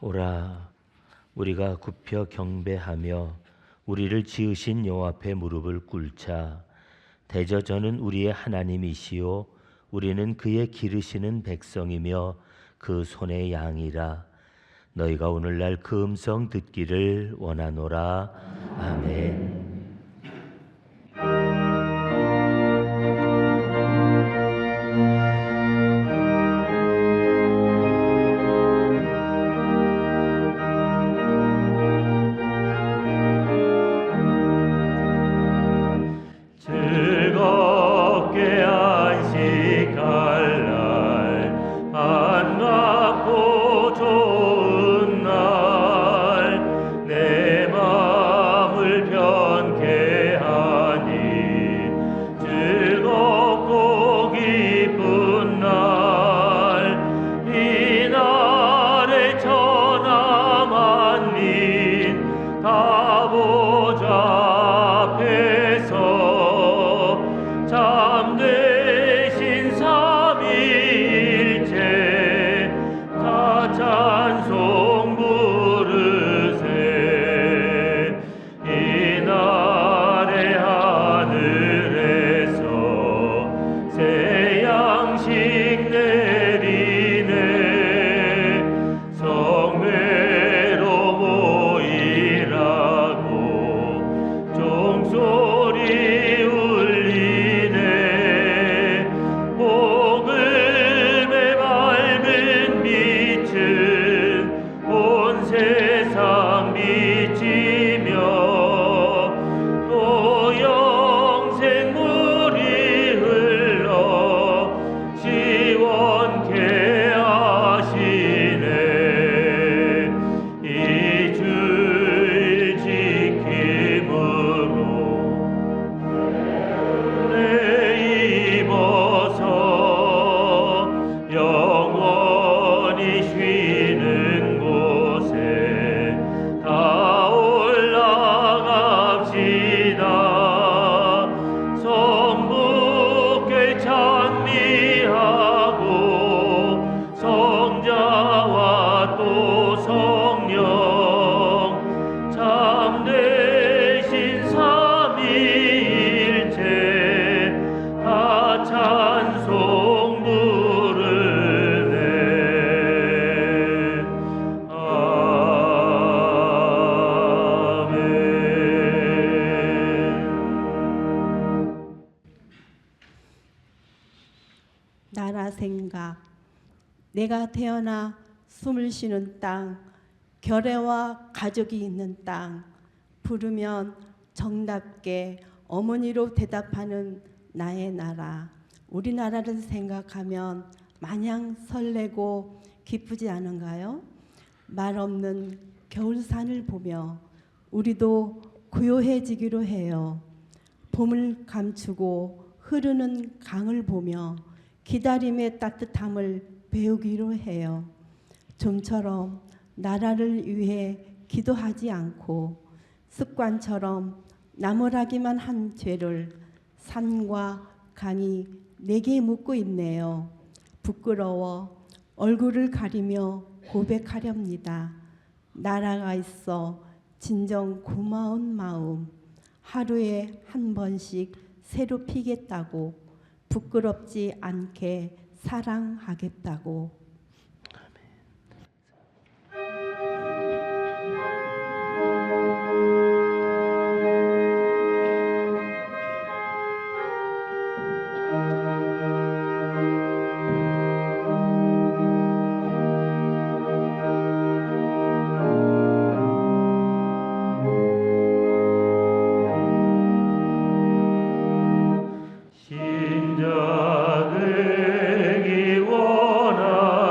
오라, 우리가 굽혀 경배하며 우리를 지으신 여호와 앞에 무릎을 꿇자. 대저 저는 우리의 하나님이시요 우리는 그의 기르시는 백성이며 그 손의 양이라. 너희가 오늘날 그 음성 듣기를 원하노라. 아멘. 나라 생각. 내가 태어나 숨을 쉬는 땅, 결애와 가족이 있는 땅, 부르면 정답게 어머니로 대답하는 나의 나라. 우리나라를 생각하면 마냥 설레고 기쁘지 않은가요? 말 없는 겨울산을 보며 우리도 고요해지기로 해요. 봄을 감추고 흐르는 강을 보며 기다림의 따뜻함을 배우기로 해요. 좀처럼 나라를 위해 기도하지 않고 습관처럼 나무라기만 한 죄를 산과 강이 내게 묻고 있네요. 부끄러워 얼굴을 가리며 고백하렵니다. 나라가 있어 진정 고마운 마음, 하루에 한 번씩 새로 피겠다고, 부끄럽지 않게 사랑하겠다고. 신자되기 원하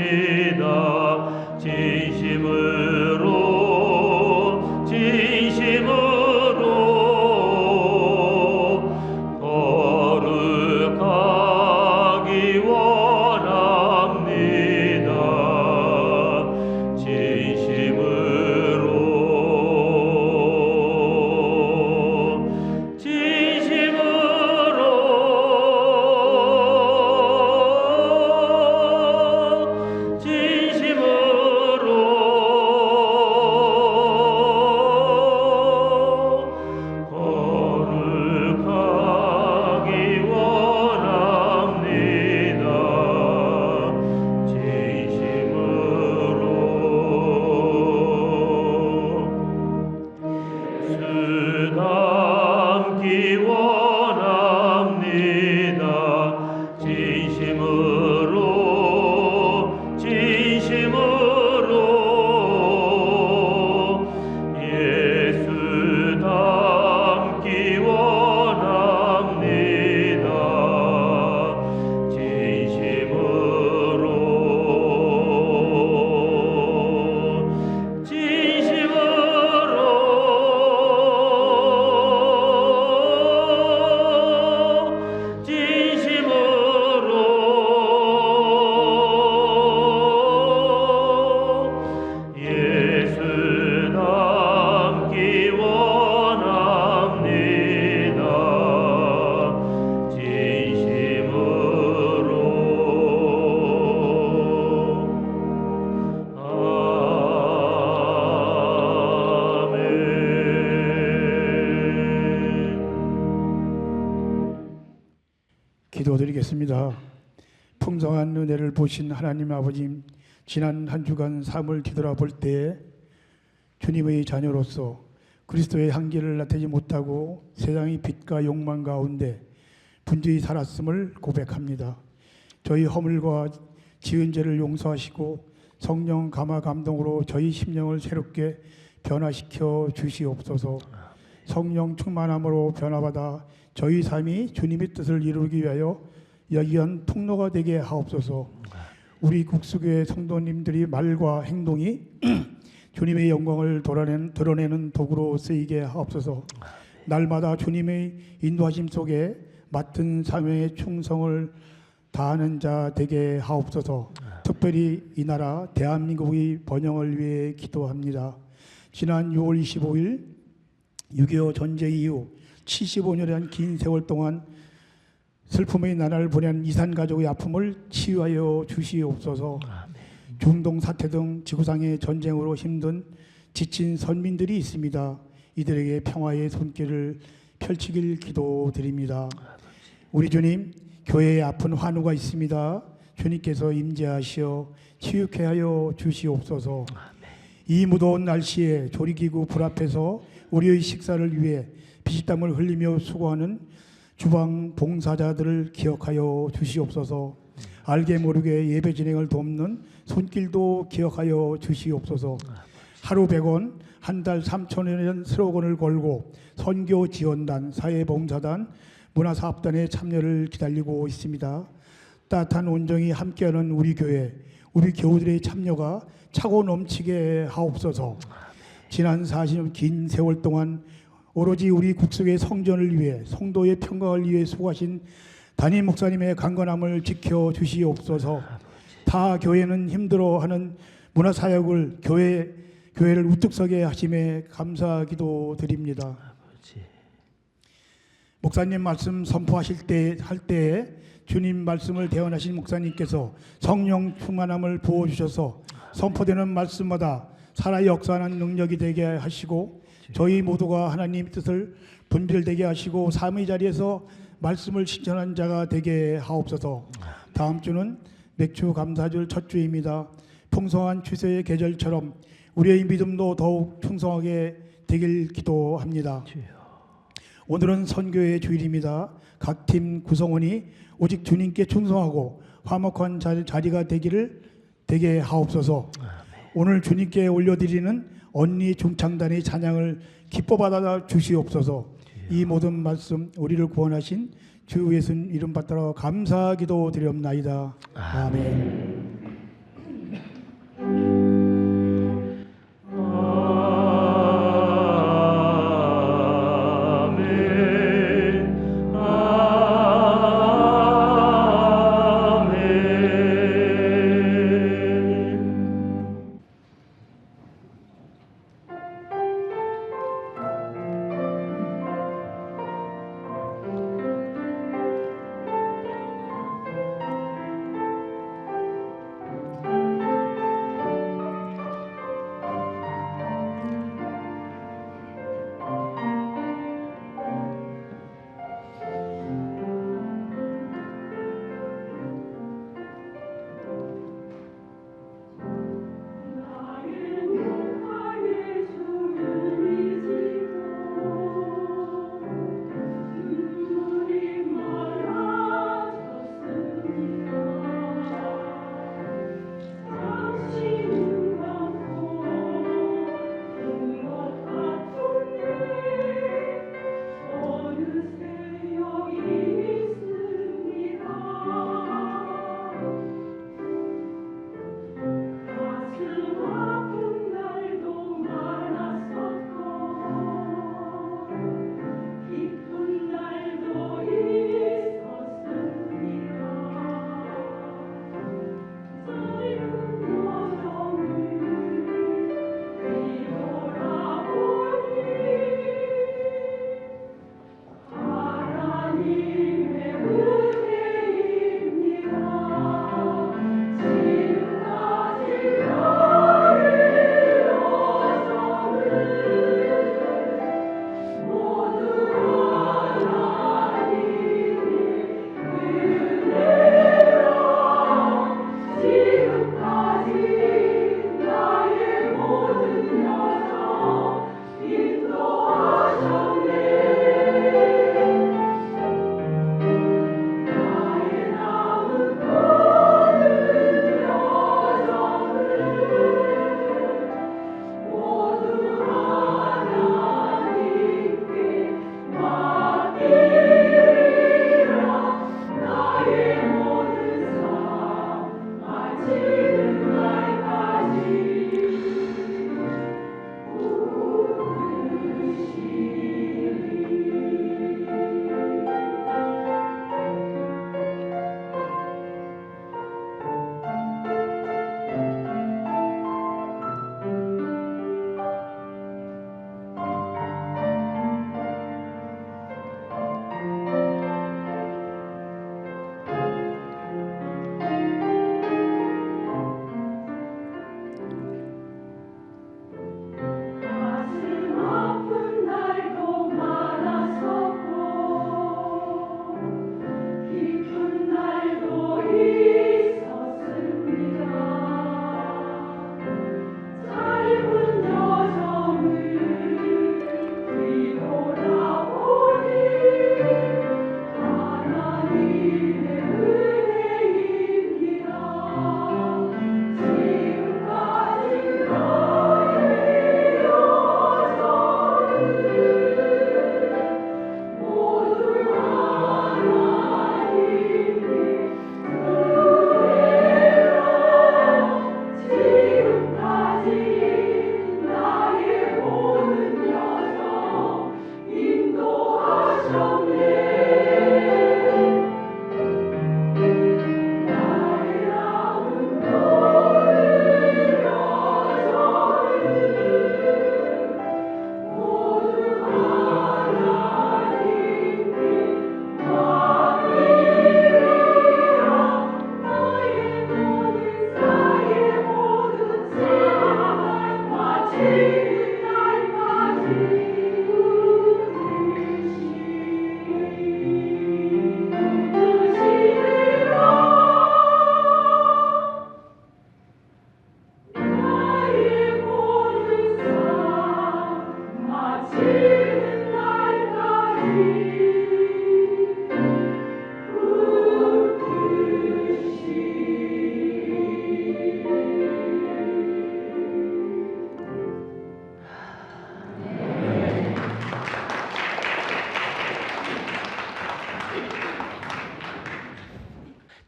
원합니다. 진심으로 거룩하기 원합니다. 기도드리겠습니다. 풍성한 은혜를 보신 하나님 아버지, 지난 한 주간 삶을 뒤돌아볼 때에 주님의 자녀로서 그리스도의 향기를 나타내지 못하고 세상의 빛과 욕망 가운데 분주히 살았음을 고백합니다. 저희 허물과 지은 죄를 용서하시고 성령 감화 감동으로 저희 심령을 새롭게 변화시켜 주시옵소서. 성령 충만함으로 변화받아 저희 삶이 주님의 뜻을 이루기 위하여 여기한 통로가 되게 하옵소서. 우리 국수교회 성도님들이 말과 행동이 주님의 영광을 드러내는 도구로 쓰이게 하옵소서. 날마다 주님의 인도하심 속에 맡은 사명의 충성을 다하는 자 되게 하옵소서. 특별히 이 나라 대한민국의 번영을 위해 기도합니다. 지난 6월 25일 6.25 전쟁 이후 75년이라는 긴 세월 동안 슬픔의 나날을 보낸 이산 가족의 아픔을 치유하여 주시옵소서. 중동 사태 등 지구상의 전쟁으로 힘든 지친 선민들이 있습니다. 이들에게 평화의 손길을 펼치길 기도드립니다. 우리 주님, 교회에 아픈 환우가 있습니다. 주님께서 임재하시어 치유케 하여 주시옵소서. 이 무더운 날씨에 조리기구 불 앞에서 우리의 식사를 위해 피식땀을 흘리며 수고하는 주방 봉사자들을 기억하여 주시옵소서. 알게 모르게 예배 진행을 돕는 손길도 기억하여 주시옵소서. 하루 100원, 한 달 3,000원이라는 슬로건을 걸고 선교 지원단, 사회봉사단, 문화사업단의 참여를 기다리고 있습니다. 따뜻한 온정이 함께하는 우리 교회, 우리 교우들의 참여가 차고 넘치게 하옵소서. 지난 40년 긴 세월 동안 오로지 우리 국수의 성전을 위해, 성도의 평강을 위해 수고하신 담임 목사님의 강건함을 지켜 주시옵소서. 타 교회는 힘들어하는 문화사역을 교회를 우뚝 서게 하심에 감사기도 드립니다. 목사님 말씀 선포하실 때에 주님 말씀을 대언하신 목사님께서 성령 충만함을 부어주셔서 선포되는 말씀마다 살아 역사하는 능력이 되게 하시고 저희 모두가 하나님의 뜻을 분별되게 하시고 삶의 자리에서 말씀을 실천하는 자가 되게 하옵소서. 다음 주는 맥주 감사절 첫 주입니다. 풍성한 추수의 계절처럼 우리의 믿음도 더욱 충성하게 되길 기도합니다. 오늘은 선교의 주일입니다. 각 팀 구성원이 오직 주님께 충성하고 화목한 자리가 되게 하옵소서. 오늘 주님께 올려드리는 언니 중창단의 찬양을 기뻐 받아 주시옵소서. 이 모든 말씀 우리를 구원하신 주 예수님 이름 받들어 감사기도 드리옵나이다. 아멘.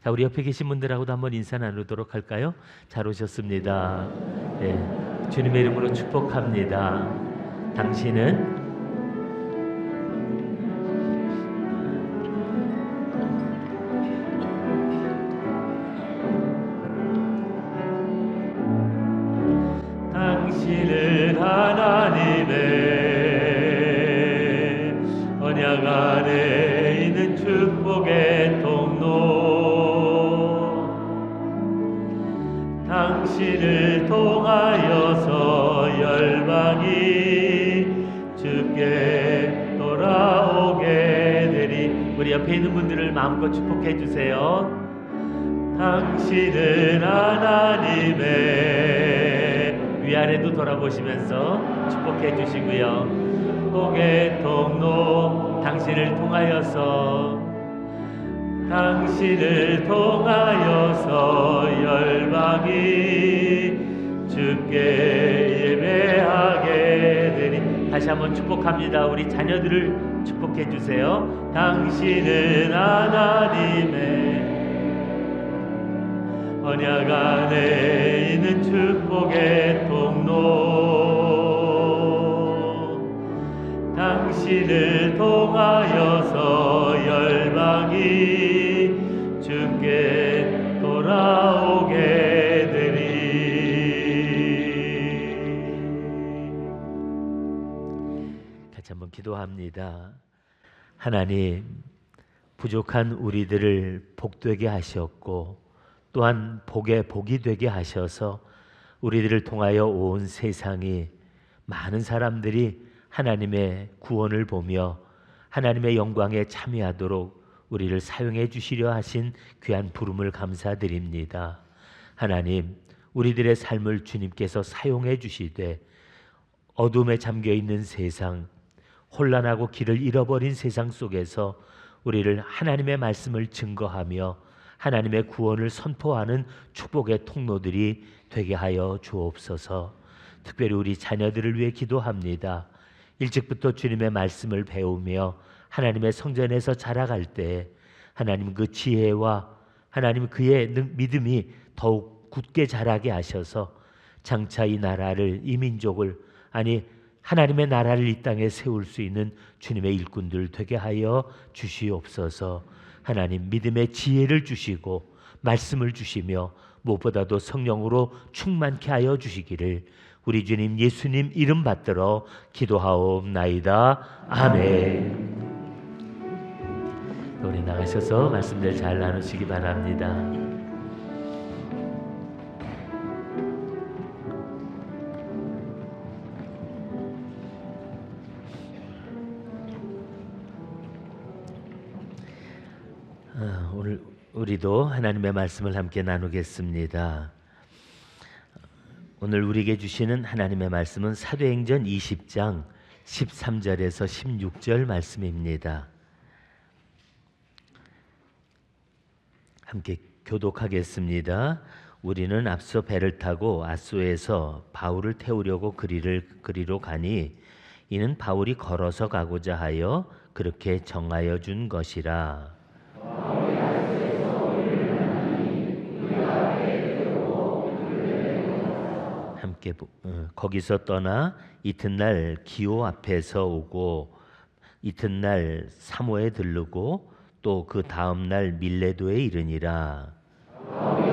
자, 우리 옆에 계신 분들하고도 한번 인사 나누도록 할까요? 잘 오셨습니다. 네, 주님의 이름으로 축복합니다. 당신은 하나님의 언약 안에 있는 축복의 통로, 당신을 통하여서 열방이 주께 돌아오게 되리. 우리 옆에 있는 분들을 마음껏 축복해 주세요. 당신은 하나님의, 위아래도 돌아보시면서 축복해 주시고요. 복의 통로, 당신을 통하여서, 당신을 통하여서 열방이 주께 예배하게 되니. 다시 한번 축복합니다. 우리 자녀들을 축복해 주세요. 당신은 하나님의 언약 안에 있는 축복의 통로, 당신을 통하여서 열방이 주께 돌아오게 되리. 같이 한번 기도합니다. 하나님, 부족한 우리들을 복되게 하셨고 또한 복의 복이 되게 하셔서 우리들을 통하여 온 세상이, 많은 사람들이 하나님의 구원을 보며 하나님의 영광에 참여하도록 우리를 사용해 주시려 하신 귀한 부름을 감사드립니다. 하나님, 우리들의 삶을 주님께서 사용해 주시되 어둠에 잠겨 있는 세상, 혼란하고 길을 잃어버린 세상 속에서 우리를 하나님의 말씀을 증거하며 하나님의 구원을 선포하는 축복의 통로들이 되게 하여 주옵소서. 특별히 우리 자녀들을 위해 기도합니다. 일찍부터 주님의 말씀을 배우며 하나님의 성전에서 자라갈 때 하나님 그 지혜와 하나님 그의 믿음이 더욱 굳게 자라게 하셔서 장차 이 나라를, 이 민족을, 아니 하나님의 나라를 이 땅에 세울 수 있는 주님의 일꾼들 되게 하여 주시옵소서. 하나님 믿음의 지혜를 주시고 말씀을 주시며 무엇보다도 성령으로 충만케 하여 주시기를 우리 주님 예수님 이름 받들어 기도하옵나이다. 아멘. 우리 나가셔서 말씀들 잘 나누시기 바랍니다. 오늘 우리도 하나님의 말씀을 함께 나누겠습니다. 오늘 우리에게 주시는 하나님의 말씀은 사도행전 20장 13절에서 16절 말씀입니다. 함께 교독하겠습니다. 우리는 앞서 배를 타고 앗소에서 바울을 태우려고 그리로 가니 이는 바울이 걸어서 가고자 하여 그렇게 정하여 준 것이라. 함께 거기서 떠나 이튿날 기오 앞에서 오고 이튿날 사모에 들르고 또 그 다음 날 밀레도에 이르니라. 아멘.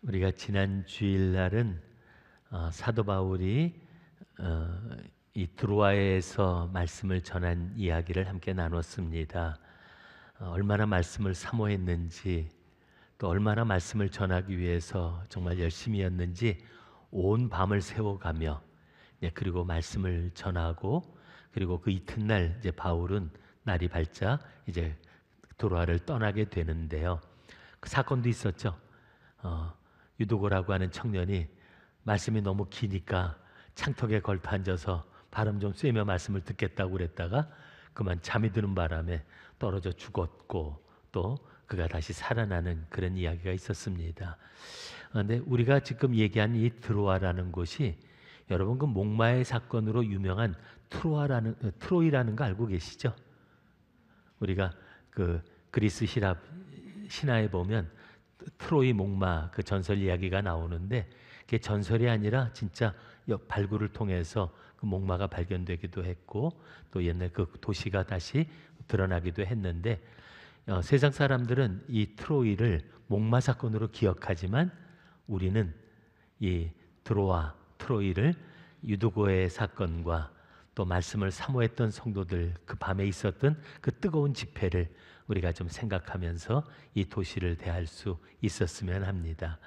우리가 지난 주일날은 사도 바울이 이 드로아에서 말씀을 전한 이야기를 함께 나눴습니다. 얼마나 말씀을 사모했는지 또 얼마나 말씀을 전하기 위해서 정말 열심히였는지 온 밤을 세워가며 그리고 말씀을 전하고 그리고 그 이튿날 이제 바울은 날이 밝자 이제 드로아를 떠나게 되는데요. 그 사건도 있었죠. 유도고라고 하는 청년이 말씀이 너무 기니까 창턱에 걸터 앉아서 바람 좀 쐬며 말씀을 듣겠다고 그랬다가 그만 잠이 드는 바람에 떨어져 죽었고 또 그가 다시 살아나는 그런 이야기가 있었습니다. 그런데 우리가 지금 얘기한 이 드로아라는 곳이 여러분 그 목마의 사건으로 유명한 트로이라는 거 알고 계시죠? 우리가 그 그리스 신화에 보면 트로이 목마 그 전설 이야기가 나오는데 그게 전설이 아니라 진짜 발굴을 통해서 그 목마가 발견되기도 했고 또 옛날 그 도시가 다시 드러나기도 했는데 세상 사람들은 이 트로이를 목마 사건으로 기억하지만 우리는 이 트로이를 유도고의 사건과 또 말씀을 사모했던 성도들 그 밤에 있었던 그 뜨거운 집회를 우리가 좀 생각하면서 이 도시를 대할 수 있었으면 합니다.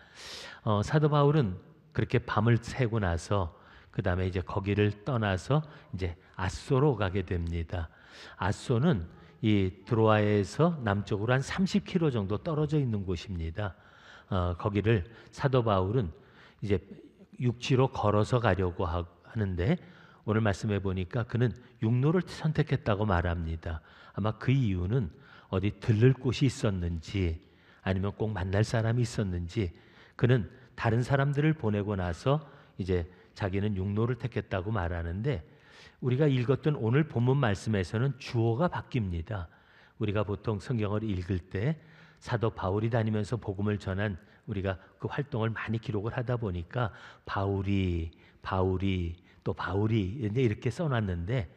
사도 바울은 그렇게 밤을 새고 나서 그 다음에 이제 거기를 떠나서 이제 앗소로 가게 됩니다. 앗소는 이 드로아에서 남쪽으로 한 30km 정도 떨어져 있는 곳입니다. 거기를 사도 바울은 이제 육지로 걸어서 가려고 하는데 오늘 말씀해 보니까 그는 육로를 선택했다고 말합니다. 아마 그 이유는 어디 들를 곳이 있었는지 아니면 꼭 만날 사람이 있었는지 그는 다른 사람들을 보내고 나서 이제 자기는 육로를 택했다고 말하는데 우리가 읽었던 오늘 본문 말씀에서는 주어가 바뀝니다. 우리가 보통 성경을 읽을 때 사도 바울이 다니면서 복음을 전한 우리가 그 활동을 많이 기록을 하다 보니까 바울이 이렇게 써놨는데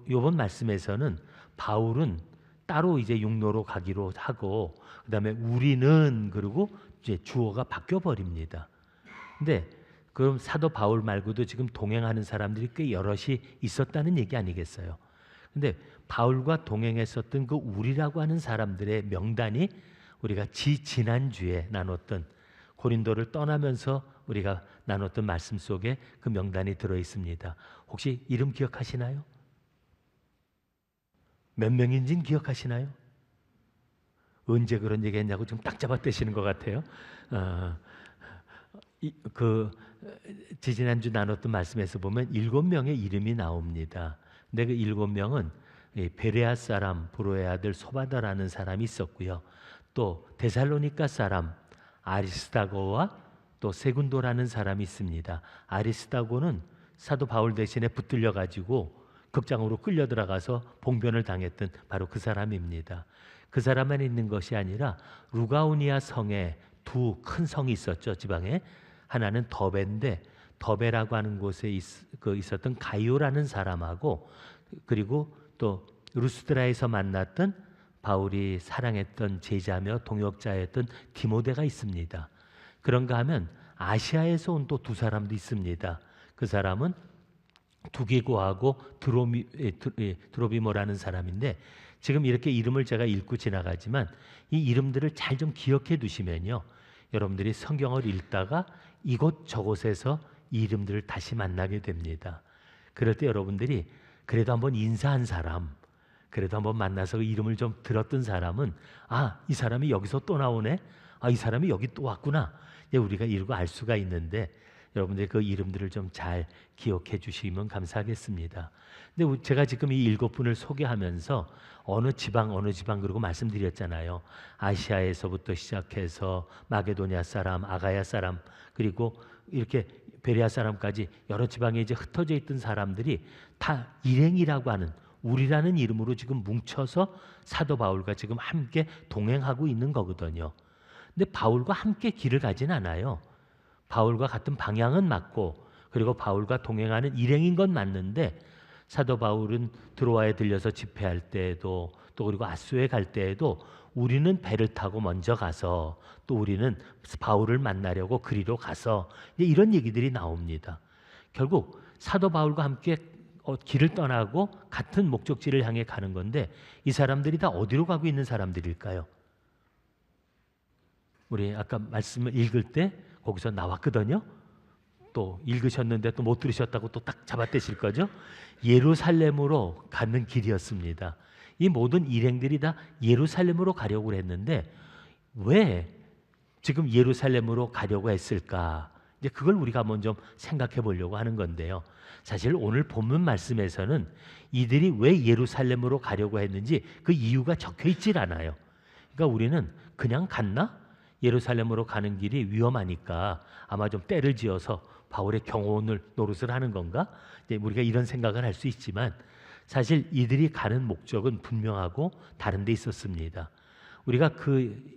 이번 말씀에서는 바울은 따로 이제 육로로 가기로 하고 그다음에 우리는 그리고 이제 주어가 바뀌어 버립니다. 근데 그럼 사도 바울 말고도 지금 동행하는 사람들이 꽤 여럿이 있었다는 얘기 아니겠어요? 근데 바울과 동행했었던 그 우리라고 하는 사람들의 명단이 우리가 지난주에 나눴던 고린도를 떠나면서 우리가 나눴던 말씀 속에 그 명단이 들어 있습니다. 혹시 이름 기억하시나요? 몇 명인지는 기억하시나요? 언제 그런 얘기 했냐고 좀 딱 잡아 떼시는 것 같아요. 지난주 나눴던 말씀에서 보면 7명의 이름이 나옵니다. 근데 그 7명은 이 베레아 사람 브로의 아들 소바다라는 사람이 있었고요. 또 데살로니가 사람 아리스다고와 또 세군도라는 사람이 있습니다. 아리스다고는 사도 바울 대신에 붙들려 가지고 극장으로 끌려 들어가서 봉변을 당했던 바로 그 사람입니다. 그 사람만 있는 것이 아니라 루가오니아 성에 두 큰 성이 있었죠. 지방에 하나는 더베인데 더베라고 하는 곳에 있었던 가이오라는 사람하고 그리고 또 루스드라에서 만났던 바울이 사랑했던 제자며 동역자였던 디모데가 있습니다. 그런가 하면 아시아에서 온 또 두 사람도 있습니다. 그 사람은 두기고하고 드로비모라는 사람인데 지금 이렇게 이름을 제가 읽고 지나가지만 이 이름들을 잘 좀 기억해 두시면요. 여러분들이 성경을 읽다가 이곳저곳에서 이 이름들을 다시 만나게 됩니다. 그럴 때 여러분들이 그래도 한번 인사한 사람, 그래도 한번 만나서 이름을 좀 들었던 사람은 아, 이 사람이 여기서 또 나오네. 아, 이 사람이 여기 또 왔구나. 우리가 이러고 알 수가 있는데 여러분들이 그 이름들을 좀 잘 기억해 주시면 감사하겠습니다. 근데 제가 지금 이 7분을 소개하면서 어느 지방 그러고 말씀드렸잖아요. 아시아에서부터 시작해서 마게도냐 사람, 아가야 사람, 그리고 이렇게 베레아 사람까지 여러 지방에 이제 흩어져 있던 사람들이 다 일행이라고 하는 우리라는 이름으로 지금 뭉쳐서 사도 바울과 지금 함께 동행하고 있는 거거든요. 근데 바울과 함께 길을 가진 않아요. 바울과 같은 방향은 맞고 그리고 바울과 동행하는 일행인 건 맞는데 사도 바울은 드로아에 들려서 집회할 때에도 또 그리고 아소에 갈 때에도 우리는 배를 타고 먼저 가서 또 우리는 바울을 만나려고 그리로 가서 이런 얘기들이 나옵니다. 결국 사도 바울과 함께 길을 떠나고 같은 목적지를 향해 가는 건데 이 사람들이 다 어디로 가고 있는 사람들일까요? 우리 아까 말씀을 읽을 때 거기서 나왔거든요. 또 읽으셨는데 또 못 들으셨다고 또 딱 잡아떼실 거죠. 예루살렘으로 가는 길이었습니다. 이 모든 일행들이 다 예루살렘으로 가려고 했는데 왜 지금 예루살렘으로 가려고 했을까? 이제 그걸 우리가 한번 좀 생각해 보려고 하는 건데요. 사실 오늘 본문 말씀에서는 이들이 왜 예루살렘으로 가려고 했는지 그 이유가 적혀 있질 않아요. 그러니까 우리는 그냥 갔나? 예루살렘으로 가는 길이 위험하니까 아마 좀 때를 지어서 바울의 경호원을 노릇을 하는 건가? 이제 우리가 이런 생각을 할 수 있지만 사실 이들이 가는 목적은 분명하고 다른 데 있었습니다. 우리가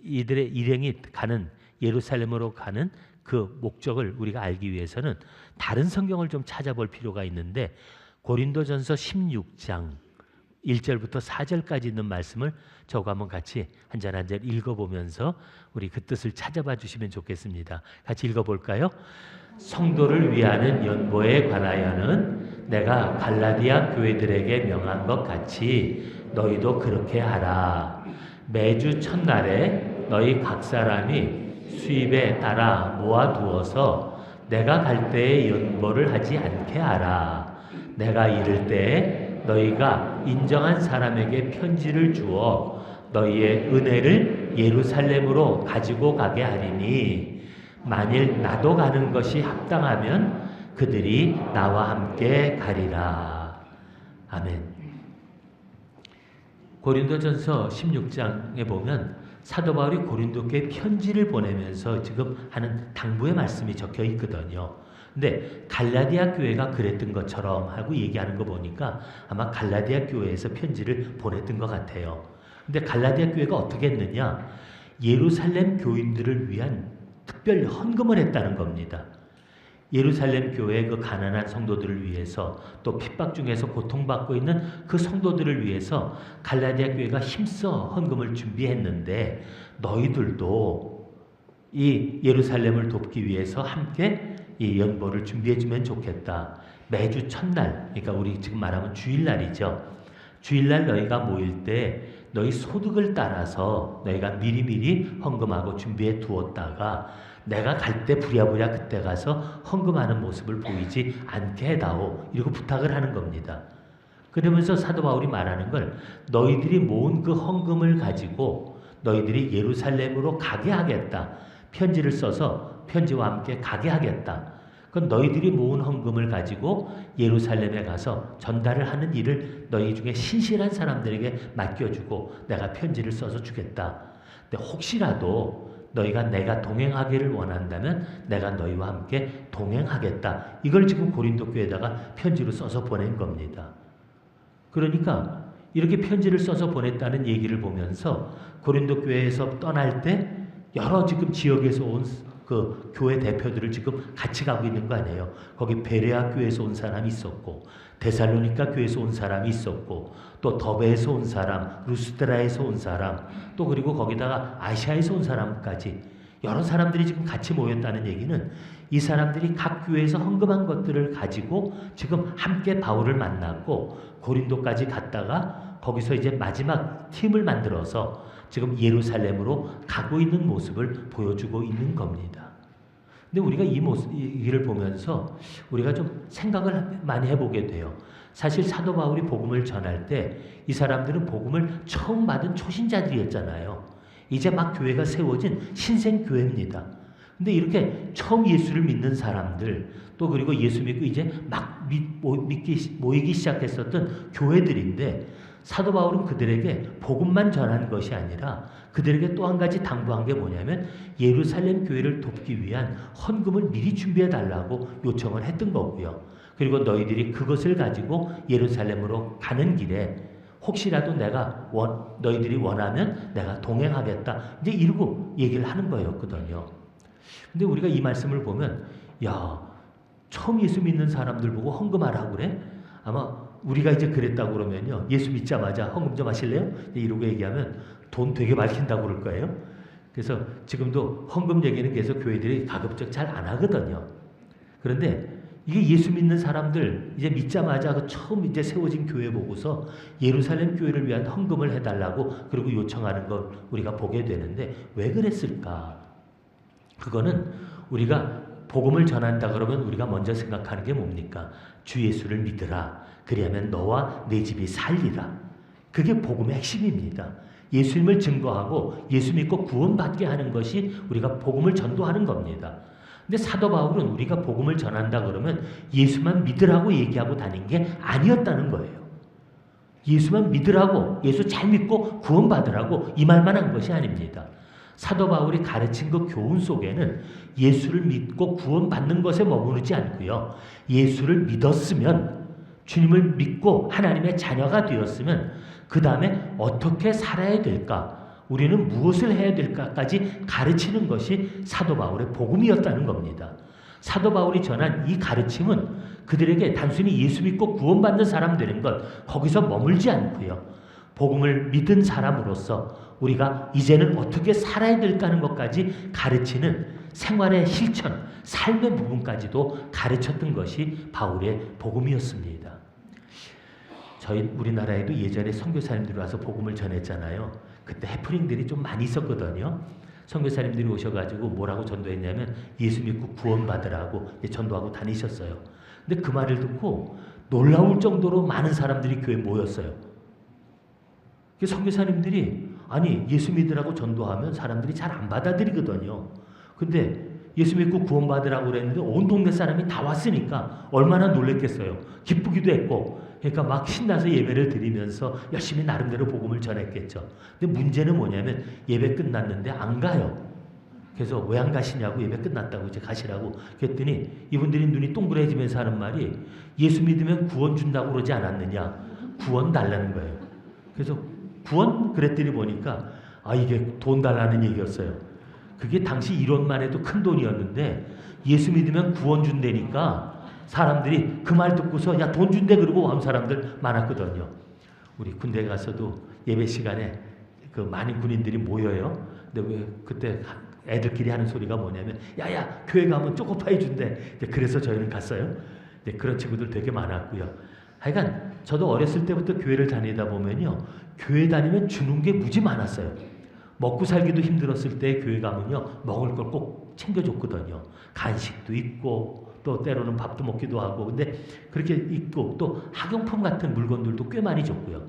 이들의 일행이 가는 예루살렘으로 가는 그 목적을 우리가 알기 위해서는 다른 성경을 좀 찾아볼 필요가 있는데 고린도전서 16장 1절부터 4절까지 있는 말씀을 저거 한번 같이 한 절 한 절 읽어보면서 우리 그 뜻을 찾아봐 주시면 좋겠습니다. 같이 읽어볼까요? 성도를 위하는 연보에 관하여는 내가 갈라디아 교회들에게 명한 것 같이 너희도 그렇게 하라. 매주 첫날에 너희 각 사람이 수입에 따라 모아두어서 내가 갈 때에 연보를 하지 않게 하라. 내가 이를 때에 너희가 인정한 사람에게 편지를 주어 너희의 은혜를 예루살렘으로 가지고 가게 하리니 만일 나도 가는 것이 합당하면 그들이 나와 함께 가리라. 아멘. 고린도전서 16장에 보면 사도 바울이 고린도교에 편지를 보내면서 지금 하는 당부의 말씀이 적혀 있거든요. 근데 갈라디아 교회가 그랬던 것처럼 하고 얘기하는 거 보니까 아마 갈라디아 교회에서 편지를 보냈던 것 같아요. 근데 갈라디아 교회가 어떻게 했느냐? 예루살렘 교인들을 위한 특별 헌금을 했다는 겁니다. 예루살렘 교회의 그 가난한 성도들을 위해서 또 핍박 중에서 고통받고 있는 그 성도들을 위해서 갈라디아 교회가 힘써 헌금을 준비했는데 너희들도 이 예루살렘을 돕기 위해서 함께 이 연보를 준비해주면 좋겠다. 매주 첫날, 그러니까 우리 지금 말하면 주일날이죠. 주일날 너희가 모일 때 너희 소득을 따라서 너희가 미리미리 헌금하고 준비해 두었다가 내가 갈 때 부랴부랴 그때 가서 헌금하는 모습을 보이지 않게 해다오. 이러고 부탁을 하는 겁니다. 그러면서 사도 바울이 말하는 걸 너희들이 모은 그 헌금을 가지고 너희들이 예루살렘으로 가게 하겠다. 편지를 써서 편지와 함께 가게 하겠다. 그건 너희들이 모은 헌금을 가지고 예루살렘에 가서 전달을 하는 일을 너희 중에 신실한 사람들에게 맡겨주고 내가 편지를 써서 주겠다. 근데 혹시라도 너희가 내가 동행하기를 원한다면 내가 너희와 함께 동행하겠다. 이걸 지금 고린도 교회에다가 편지로 써서 보낸 겁니다. 그러니까 이렇게 편지를 써서 보냈다는 얘기를 보면서 고린도 교회에서 떠날 때 여러 지금 지역에서 온 그 교회 대표들을 지금 같이 가고 있는 거 아니에요. 거기 베레아 교회에서 온 사람이 있었고 데살로니가 교회에서 온 사람이 있었고 또 더베에서 온 사람, 루스드라에서 온 사람, 또 그리고 거기다가 아시아에서 온 사람까지 여러 사람들이 지금 같이 모였다는 얘기는 이 사람들이 각 교회에서 헌금한 것들을 가지고 지금 함께 바울을 만났고 고린도까지 갔다가 거기서 이제 마지막 팀을 만들어서 지금 예루살렘으로 가고 있는 모습을 보여주고 있는 겁니다. 근데 우리가 이 일을 보면서 우리가 좀 생각을 많이 해보게 돼요. 사실 사도 바울이 복음을 전할 때 이 사람들은 복음을 처음 받은 초신자들이었잖아요. 이제 막 교회가 세워진 신생 교회입니다. 근데 이렇게 처음 예수를 믿는 사람들, 또 그리고 예수 믿고 이제 막 모이기 시작했었던 교회들인데 사도 바울은 그들에게 복음만 전한 것이 아니라 그들에게 또 한 가지 당부한 게 뭐냐면 예루살렘 교회를 돕기 위한 헌금을 미리 준비해 달라고 요청을 했던 거고요. 그리고 너희들이 그것을 가지고 예루살렘으로 가는 길에 혹시라도 너희들이 원하면 내가 동행하겠다. 이제 이러고 얘기를 하는 거였거든요. 근데 우리가 이 말씀을 보면 야, 처음 예수 믿는 사람들 보고 헌금하라고 그래? 아마 우리가 이제 그랬다고 그러면요. 예수 믿자마자 헌금 좀 하실래요? 이러고 얘기하면 돈 되게 밝힌다고 그럴 거예요. 그래서 지금도 헌금 얘기는 계속 교회들이 가급적 잘 안 하거든요. 그런데 이게 예수 믿는 사람들 이제 믿자마자 그 처음 이제 세워진 교회 보고서 예루살렘 교회를 위한 헌금을 해달라고 그리고 요청하는 걸 우리가 보게 되는데 왜 그랬을까? 그거는 우리가 복음을 전한다 그러면 우리가 먼저 생각하는 게 뭡니까? 주 예수를 믿으라. 그리하면 너와 내 집이 살리라. 그게 복음의 핵심입니다. 예수님을 증거하고 예수 믿고 구원받게 하는 것이 우리가 복음을 전도하는 겁니다. 근데 사도 바울은 우리가 복음을 전한다 그러면 예수만 믿으라고 얘기하고 다닌 게 아니었다는 거예요. 예수만 믿으라고, 예수 잘 믿고 구원받으라고 이 말만 한 것이 아닙니다. 사도 바울이 가르친 그 교훈 속에는 예수를 믿고 구원받는 것에 머무르지 않고요. 예수를 믿었으면, 주님을 믿고 하나님의 자녀가 되었으면 그 다음에 어떻게 살아야 될까? 우리는 무엇을 해야 될까까지 가르치는 것이 사도 바울의 복음이었다는 겁니다. 사도 바울이 전한 이 가르침은 그들에게 단순히 예수 믿고 구원받는 사람 되는 것, 거기서 머물지 않고요. 복음을 믿은 사람으로서 우리가 이제는 어떻게 살아야 될까 하는 것까지 가르치는 생활의 실천, 삶의 부분까지도 가르쳤던 것이 바울의 복음이었습니다. 우리나라에도 예전에 선교사님들이 와서 복음을 전했잖아요. 그때 해프닝들이 좀 많이 있었거든요. 선교사님들이 오셔가지고 뭐라고 전도했냐면 예수 믿고 구원받으라고 전도하고 다니셨어요. 근데 그 말을 듣고 놀라울 정도로 많은 사람들이 교회에 모였어요. 선교사님들이 아니 예수 믿으라고 전도하면 사람들이 잘 안 받아들이거든요. 근데 예수 믿고 구원받으라고 그랬는데 온 동네 사람이 다 왔으니까 얼마나 놀랬겠어요. 기쁘기도 했고 그러니까 막 신나서 예배를 드리면서 열심히 나름대로 복음을 전했겠죠. 근데 문제는 뭐냐면 예배 끝났는데 안 가요. 그래서 왜 안 가시냐고 예배 끝났다고 이제 가시라고 그랬더니 이분들이 눈이 동그래지면서 하는 말이 예수 믿으면 구원 준다고 그러지 않았느냐. 구원 달라는 거예요. 그래서 구원? 그랬더니 보니까 이게 돈 달라는 얘기였어요. 그게 당시 이론만 해도 큰 돈이었는데 예수 믿으면 구원 준다니까 사람들이 그 말 듣고서 야 돈 준대 그러고 온 사람들 많았거든요. 우리 군대 가서도 예배 시간에 그 많은 군인들이 모여요. 근데 왜 그때 애들끼리 하는 소리가 뭐냐면 야야 교회 가면 초코파이 준대. 그래서 저희는 갔어요. 그런 친구들 되게 많았고요. 하여간 저도 어렸을 때부터 교회를 다니다 보면요. 교회 다니면 주는 게 무지 많았어요. 먹고 살기도 힘들었을 때 교회 가면요. 먹을 걸 꼭 챙겨줬거든요. 간식도 있고 또 때로는 밥도 먹기도 하고 근데 그렇게 있고 또 학용품 같은 물건들도 꽤 많이 줬고요.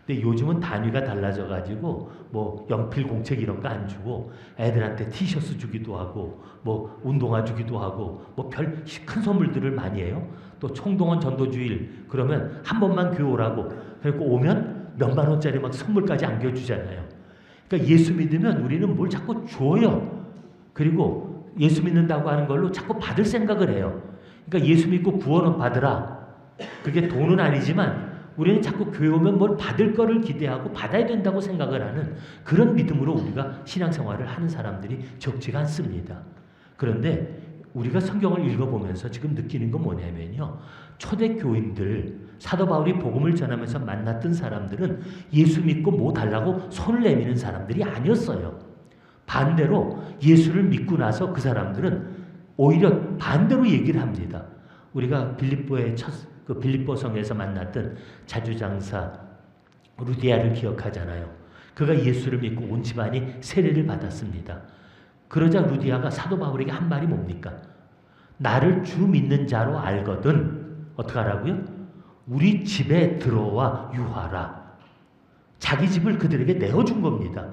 근데 요즘은 단위가 달라져 가지고 뭐 연필 공책 이런 거 안 주고 애들한테 티셔츠 주기도 하고 뭐 운동화 주기도 하고 뭐 별 큰 선물들을 많이 해요. 또 총동원 전도주일 그러면 한 번만 교회 오라고 그리고 오면 몇만 원짜리 막 선물까지 안겨주잖아요. 그러니까 예수 믿으면 우리는 뭘 자꾸 줘요. 그리고 예수 믿는다고 하는 걸로 자꾸 받을 생각을 해요. 그러니까 예수 믿고 구원은 받으라. 그게 돈은 아니지만 우리는 자꾸 교회 오면 뭘 받을 거를 기대하고 받아야 된다고 생각을 하는 그런 믿음으로 우리가 신앙생활을 하는 사람들이 적지가 않습니다. 그런데 우리가 성경을 읽어보면서 지금 느끼는 건 뭐냐면요. 초대교인들, 사도 바울이 복음을 전하면서 만났던 사람들은 예수 믿고 뭐 달라고 손을 내미는 사람들이 아니었어요. 반대로 예수를 믿고 나서 그 사람들은 오히려 반대로 얘기를 합니다. 우리가 빌립보의 그 빌립보성에서 만났던 자주장사 루디아를 기억하잖아요. 그가 예수를 믿고 온 집안이 세례를 받았습니다. 그러자 루디아가 사도 바울에게 한 말이 뭡니까? 나를 주 믿는 자로 알거든 어떻게 하라고요? 우리 집에 들어와 유하라. 자기 집을 그들에게 내어준 겁니다.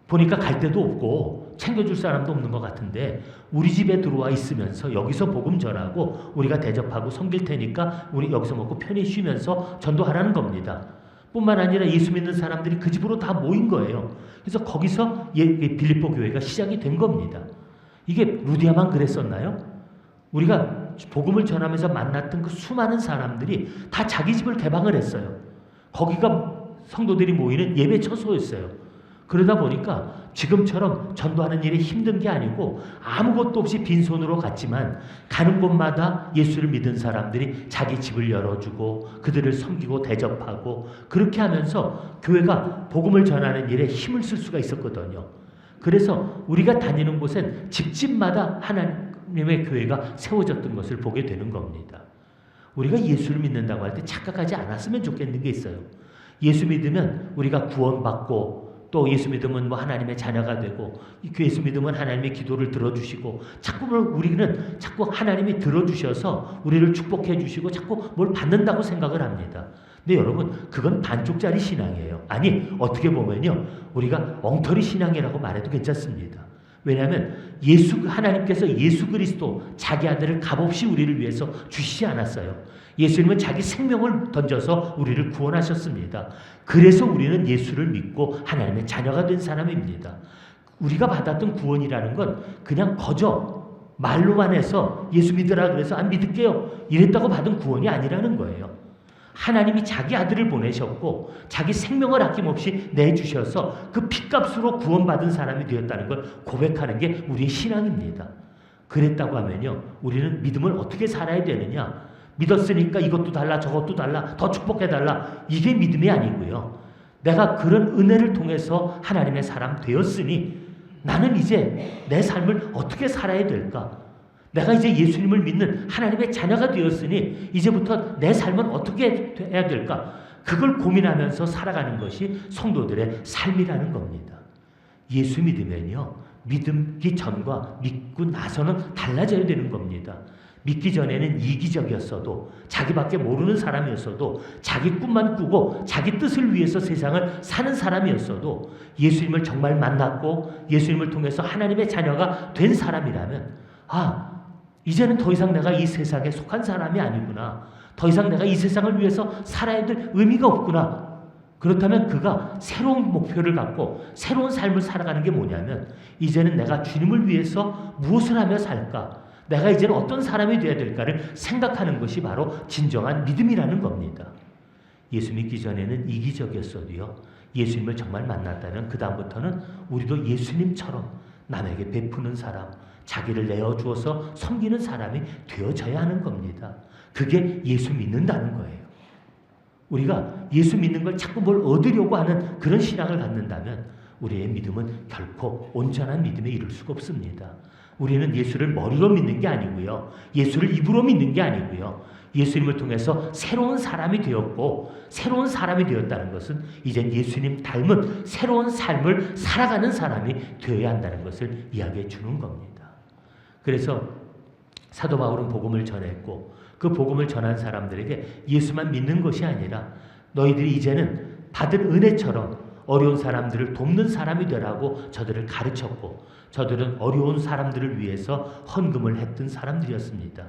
보니까 갈 데도 없고 챙겨줄 사람도 없는 것 같은데 우리 집에 들어와 있으면서 여기서 복음 전하고 우리가 대접하고 섬길 테니까 우리 여기서 먹고 편히 쉬면서 전도하라는 겁니다. 뿐만 아니라 예수 믿는 사람들이 그 집으로 다 모인 거예요. 그래서 거기서 빌립보 교회가 시작이 된 겁니다. 이게 루디아만 그랬었나요? 우리가 복음을 전하면서 만났던 그 수많은 사람들이 다 자기 집을 개방을 했어요. 거기가 성도들이 모이는 예배 처소였어요. 그러다 보니까 지금처럼 전도하는 일이 힘든 게 아니고 아무것도 없이 빈손으로 갔지만 가는 곳마다 예수를 믿은 사람들이 자기 집을 열어주고 그들을 섬기고 대접하고 그렇게 하면서 교회가 복음을 전하는 일에 힘을 쓸 수가 있었거든요. 그래서 우리가 다니는 곳엔 집집마다 하나님의 교회가 세워졌던 것을 보게 되는 겁니다. 우리가 예수를 믿는다고 할 때 착각하지 않았으면 좋겠는 게 있어요. 예수 믿으면 우리가 구원받고 또 예수 믿으면 뭐 하나님의 자녀가 되고 예수 믿으면 하나님의 기도를 들어주시고 자꾸 우리는 자꾸 하나님이 들어주셔서 우리를 축복해 주시고 자꾸 뭘 받는다고 생각을 합니다. 근데 여러분 그건 반쪽짜리 신앙이에요. 아니 어떻게 보면요 우리가 엉터리 신앙이라고 말해도 괜찮습니다. 왜냐하면 하나님께서 예수 그리스도 자기 아들을 값없이 우리를 위해서 주시지 않았어요. 예수님은 자기 생명을 던져서 우리를 구원하셨습니다. 그래서 우리는 예수를 믿고 하나님의 자녀가 된 사람입니다. 우리가 받았던 구원이라는 건 그냥 거저 말로만 해서 예수 믿으라 그래서 안 믿을게요 이랬다고 받은 구원이 아니라는 거예요. 하나님이 자기 아들을 보내셨고 자기 생명을 아낌없이 내주셔서 그 핏값으로 구원받은 사람이 되었다는 걸 고백하는 게 우리의 신앙입니다. 그랬다고 하면요 우리는 믿음을 어떻게 살아야 되느냐, 믿었으니까 이것도 달라 저것도 달라 더 축복해달라 이게 믿음이 아니고요. 내가 그런 은혜를 통해서 하나님의 사람 되었으니 나는 이제 내 삶을 어떻게 살아야 될까? 내가 이제 예수님을 믿는 하나님의 자녀가 되었으니 이제부터 내 삶은 어떻게 해야 될까? 그걸 고민하면서 살아가는 것이 성도들의 삶이라는 겁니다. 예수 믿으면요 믿기 전과 믿고 나서는 달라져야 되는 겁니다. 믿기 전에는 이기적이었어도 자기밖에 모르는 사람이었어도 자기 꿈만 꾸고 자기 뜻을 위해서 세상을 사는 사람이었어도 예수님을 정말 만났고 예수님을 통해서 하나님의 자녀가 된 사람이라면 이제는 더 이상 내가 이 세상에 속한 사람이 아니구나. 더 이상 내가 이 세상을 위해서 살아야 될 의미가 없구나. 그렇다면 그가 새로운 목표를 갖고 새로운 삶을 살아가는 게 뭐냐면 이제는 내가 주님을 위해서 무엇을 하며 살까? 내가 이제는 어떤 사람이 되어야 될까를 생각하는 것이 바로 진정한 믿음이라는 겁니다. 예수 믿기 전에는 이기적이었어도요. 예수님을 정말 만났다면 그 다음부터는 우리도 예수님처럼 남에게 베푸는 사람, 자기를 내어주어서 섬기는 사람이 되어져야 하는 겁니다. 그게 예수 믿는다는 거예요. 우리가 예수 믿는 걸 자꾸 뭘 얻으려고 하는 그런 신앙을 갖는다면 우리의 믿음은 결코 온전한 믿음에 이를 수가 없습니다. 우리는 예수를 머리로 믿는 게 아니고요. 예수를 입으로 믿는 게 아니고요. 예수님을 통해서 새로운 사람이 되었고 새로운 사람이 되었다는 것은 이젠 예수님 닮은 새로운 삶을 살아가는 사람이 되어야 한다는 것을 이야기해 주는 겁니다. 그래서 사도 바울은 복음을 전했고 그 복음을 전한 사람들에게 예수만 믿는 것이 아니라 너희들이 이제는 받은 은혜처럼 어려운 사람들을 돕는 사람이 되라고 저들을 가르쳤고, 저들은 어려운 사람들을 위해서 헌금을 했던 사람들이었습니다.